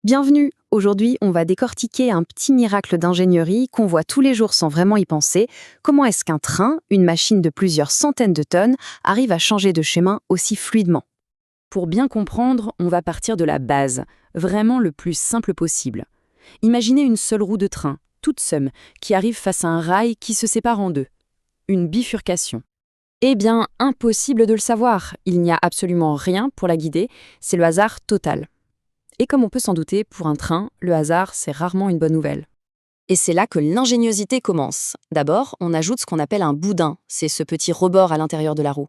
Bienvenue! Aujourd'hui, on va décortiquer un petit miracle d'ingénierie qu'on voit tous les jours sans vraiment y penser. Comment est-ce qu'un train, une machine de plusieurs centaines de tonnes, arrive à changer de chemin aussi fluidement? Pour bien comprendre, on va partir de la base, vraiment le plus simple possible. Imaginez une seule roue de train, toute seule, qui arrive face à un rail qui se sépare en deux. Une bifurcation. Eh bien, impossible de le savoir, il n'y a absolument rien pour la guider, c'est le hasard total. Et comme on peut s'en douter, pour un train, le hasard, c'est rarement une bonne nouvelle. Et c'est là que l'ingéniosité commence. D'abord, on ajoute ce qu'on appelle un boudin, c'est ce petit rebord à l'intérieur de la roue.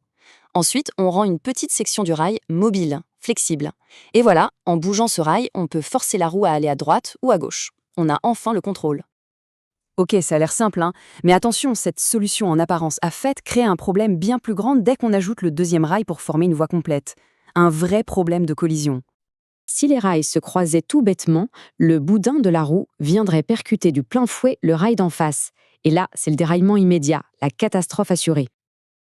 Ensuite, on rend une petite section du rail mobile, flexible. Et voilà, en bougeant ce rail, on peut forcer la roue à aller à droite ou à gauche. On a enfin le contrôle. Ok, ça a l'air simple, hein, mais attention, cette solution en apparence à fait crée un problème bien plus grand dès qu'on ajoute le deuxième rail pour former une voie complète. Un vrai problème de collision. Si les rails se croisaient tout bêtement, le boudin de la roue viendrait percuter du plein fouet le rail d'en face. Et là, c'est le déraillement immédiat, la catastrophe assurée.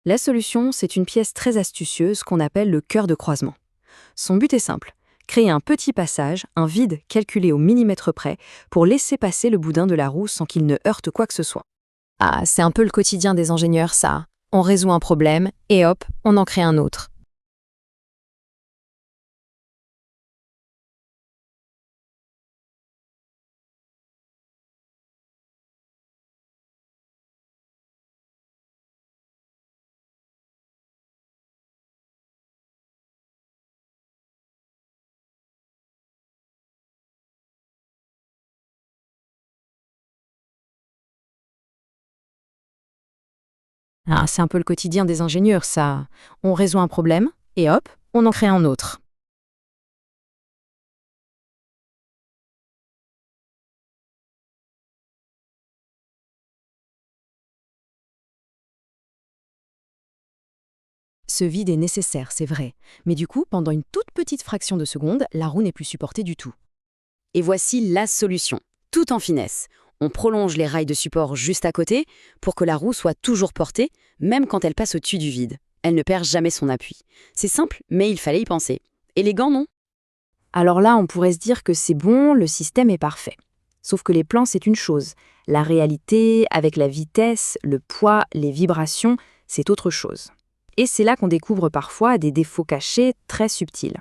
La solution, c'est une pièce très astucieuse qu'on appelle le cœur de croisement. Son but est simple, créer un petit passage, un vide calculé au millimètre près, pour laisser passer le boudin de la roue sans qu'il ne heurte quoi que ce soit. Ah, c'est un peu le quotidien des ingénieurs, ça. On résout un problème, et hop, on en crée un autre. Ah, c'est un peu le quotidien des ingénieurs, ça. On résout un problème, et hop, on en crée un autre. Ce vide est nécessaire, c'est vrai. Mais du coup, pendant une toute petite fraction de seconde, la roue n'est plus supportée du tout. Et voici la solution, tout en finesse. On prolonge les rails de support juste à côté pour que la roue soit toujours portée, même quand elle passe au-dessus du vide. Elle ne perd jamais son appui. C'est simple, mais il fallait y penser. Élégant, non? Alors là, on pourrait se dire que c'est bon, le système est parfait. Sauf que les plans, c'est une chose. La réalité, avec la vitesse, le poids, les vibrations, c'est autre chose. Et c'est là qu'on découvre parfois des défauts cachés très subtils.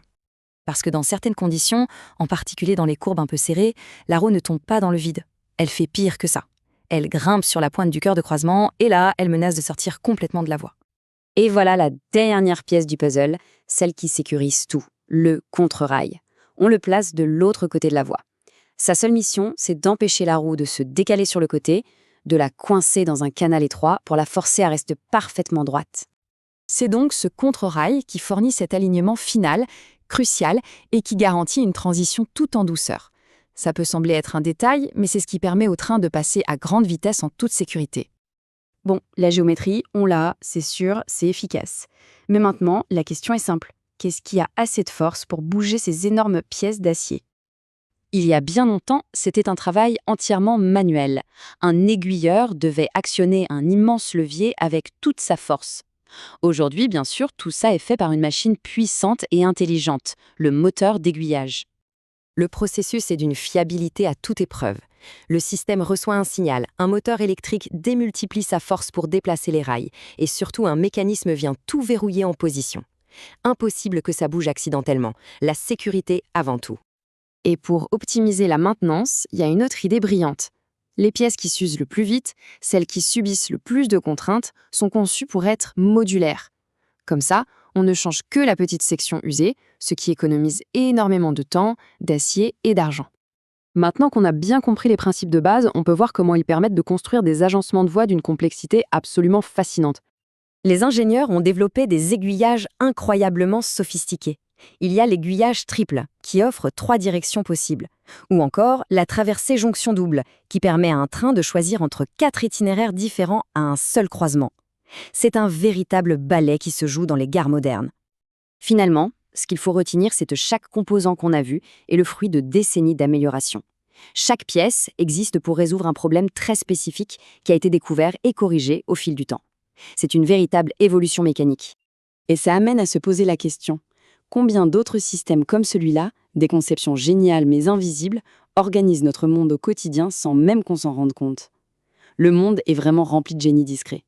Parce que dans certaines conditions, en particulier dans les courbes un peu serrées, la roue ne tombe pas dans le vide. Elle fait pire que ça. Elle grimpe sur la pointe du cœur de croisement et là, elle menace de sortir complètement de la voie. Et voilà la dernière pièce du puzzle, celle qui sécurise tout, le contre-rail. On le place de l'autre côté de la voie. Sa seule mission, c'est d'empêcher la roue de se décaler sur le côté, de la coincer dans un canal étroit pour la forcer à rester parfaitement droite. C'est donc ce contre-rail qui fournit cet alignement final, crucial, et qui garantit une transition tout en douceur. Ça peut sembler être un détail, mais c'est ce qui permet au train de passer à grande vitesse en toute sécurité. Bon, la géométrie, on l'a, c'est sûr, c'est efficace. Mais maintenant, la question est simple. Qu'est-ce qui a assez de force pour bouger ces énormes pièces d'acier? Il y a bien longtemps, c'était un travail entièrement manuel. Un aiguilleur devait actionner un immense levier avec toute sa force. Aujourd'hui, bien sûr, tout ça est fait par une machine puissante et intelligente, le moteur d'aiguillage. Le processus est d'une fiabilité à toute épreuve. Le système reçoit un signal, un moteur électrique démultiplie sa force pour déplacer les rails, et surtout un mécanisme vient tout verrouiller en position. Impossible que ça bouge accidentellement, la sécurité avant tout. Et pour optimiser la maintenance, il y a une autre idée brillante. Les pièces qui s'usent le plus vite, celles qui subissent le plus de contraintes, sont conçues pour être modulaires. Comme ça, on ne change que la petite section usée, ce qui économise énormément de temps, d'acier et d'argent. Maintenant qu'on a bien compris les principes de base, on peut voir comment ils permettent de construire des agencements de voies d'une complexité absolument fascinante. Les ingénieurs ont développé des aiguillages incroyablement sophistiqués. Il y a l'aiguillage triple, qui offre 3 directions possibles. Ou encore la traversée jonction double, qui permet à un train de choisir entre 4 itinéraires différents à un seul croisement. C'est un véritable ballet qui se joue dans les gares modernes. Finalement, ce qu'il faut retenir, c'est que chaque composant qu'on a vu est le fruit de décennies d'amélioration. Chaque pièce existe pour résoudre un problème très spécifique qui a été découvert et corrigé au fil du temps. C'est une véritable évolution mécanique. Et ça amène à se poser la question, Combien d'autres systèmes comme celui-là, des conceptions géniales mais invisibles, organisent notre monde au quotidien sans même qu'on s'en rende compte? Le monde est vraiment rempli de génies discrets.